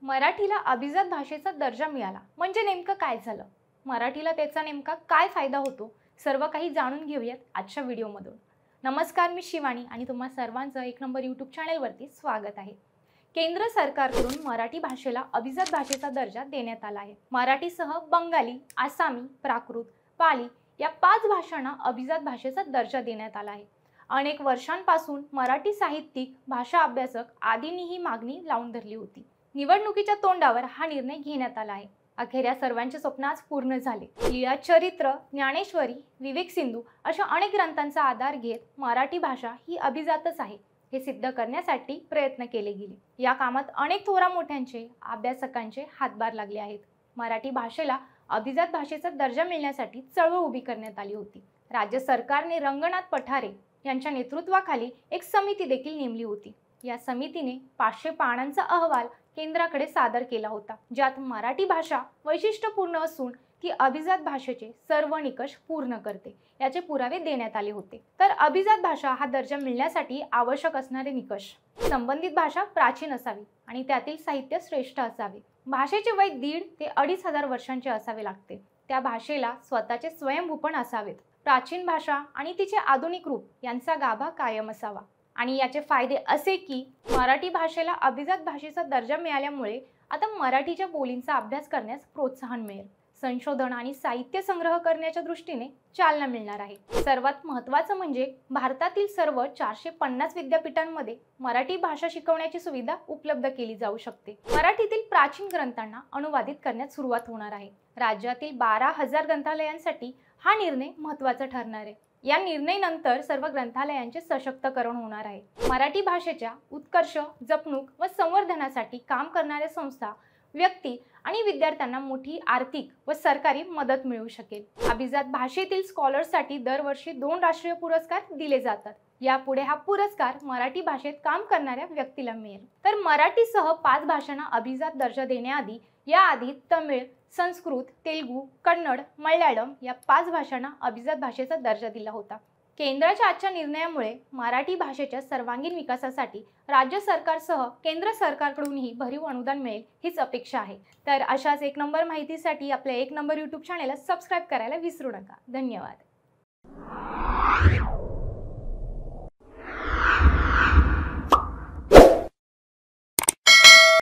मराठीला अभिजात भाषेचा दर्जा मिळाला म्हणजे नेमकं काय झालं? मराठीला त्याचा नेमका काय फायदा होतो? सर्व काही जाणून घेऊयात आजच्या व्हिडिओमधून। नमस्कार, मी शिवानी आणि तुम्हा सर्वांचं एक नंबर यूट्यूब चॅनलवरती स्वागत आहे। केंद्र सरकारकडून मराठी भाषेला अभिजात भाषेचा दर्जा देण्यात आला आहे। मराठीसह बंगाली, आसामी, प्राकृत, पाली या 5 भाषांना अभिजात भाषेचा दर्जा देण्यात आला आहे। अनेक वर्षांपासून मराठी साहित्यिक, भाषा अभ्यासक आदींनी ही मागणी लावून धरली होती। निवडणुकीच्या तोंडावर हा निर्णय घेण्यात आला आहे। अखेर या सर्वांचे स्वप्न आज पूर्ण झाले। लीळाचरित्र, ज्ञानेश्वरी, विवेक सिंधू अशा अनेक ग्रंथांचा आधार घेत मराठी भाषा ही अभिजातच आहे हे सिद्ध करण्यासाठी प्रयत्न केले गेले। या कामात अनेक थोरा मोठ्यांचे, अभ्यासकांचे हातभार लागले आहेत। मराठी भाषेला अभिजात भाषेचा दर्जा मिळण्यासाठी चळवळ उभी करण्यात आली होती। राज्य सरकारने रंगनाथ पठारे यांच्या नेतृत्वाखाली एक समिती देखील नेमली होती। या समितीने 500 पानांचा अहवाल केंद्राकडे सादर केला होता, ज्यात मराठी भाषा वैशिष्ट्यपूर्ण असून ती अभिजात भाषेचे सर्व निकष पूर्ण करते याचे पुरावे देण्यात आले होते। तर अभिजात भाषा हा दर्जा मिळण्यासाठी आवश्यक असणारे निकष: संबंधित भाषा प्राचीन असावी आणि त्यातील साहित्य श्रेष्ठ असावे। भाषेचे वय 1.5 ते 2,500 वर्षांचे असावे लागते। त्या भाषेला स्वतःचे स्वयंभूपण असावेत। प्राचीन भाषा आणि तिचे आधुनिक रूप यांचा गाभा कायम असावा। आणि याचे फायदे असे की मराठी भाषेला अभिजात भाषेचा दर्जा मिळाल्यामुळे आता मराठीच्या बोलींचा अभ्यास करण्यास प्रोत्साहन मिळेल। संशोधन आणि साहित्य संग्रह करण्याच्या दृष्टीने चालना मिळणार आहे। सर्वात महत्त्वाचं म्हणजे भारतातील सर्व 450 विद्यापीठांमध्ये मराठी भाषा शिकवण्याची सुविधा उपलब्ध केली जाऊ शकते। मराठीतील प्राचीन ग्रंथांना अनुवादित करण्यास सुरुवात होणार आहे। राज्यातील 12,000 ग्रंथालयांसाठी हा निर्णय महत्त्वाचा ठरणार आहे। या निर्णयानंतर सर्व ग्रंथालयांचे सशक्तीकरण होणार आहे। मराठी भाषेच्या उत्कर्ष, जपणूक व संवर्धनासाठी काम करणाऱ्या संस्था, व्यक्ती आणि विद्यार्थ्यांना मोठी आर्थिक व सरकारी मदत मिळू शकेल। अभिजात भाषेतील स्कॉलर्ससाठी दरवर्षी 2 राष्ट्रीय पुरस्कार दिले जातात। यापुढे हा पुरस्कार मराठी भाषेत काम करणाऱ्या व्यक्तीला मिळेल। तर मराठीसह 5 भाषांना अभिजात दर्जा देण्याआधी याआधी तमिळ, संस्कृत, तेलुगू, कन्नड, मल्याळम या 5 भाषांना अभिजात भाषेचा दर्जा दिला होता। केंद्राच्या आजच्या निर्णयामुळे मराठी भाषेच्या सर्वांगीण विकासासाठी राज्य सरकारसह केंद्र सरकारकडूनही भरीव अनुदान मिळेल हीच अपेक्षा आहे। तर अशाच एक नंबर माहितीसाठी आपल्या एक नंबर यूट्यूब चॅनेलला सबस्क्राइब करायला विसरू नका। धन्यवाद।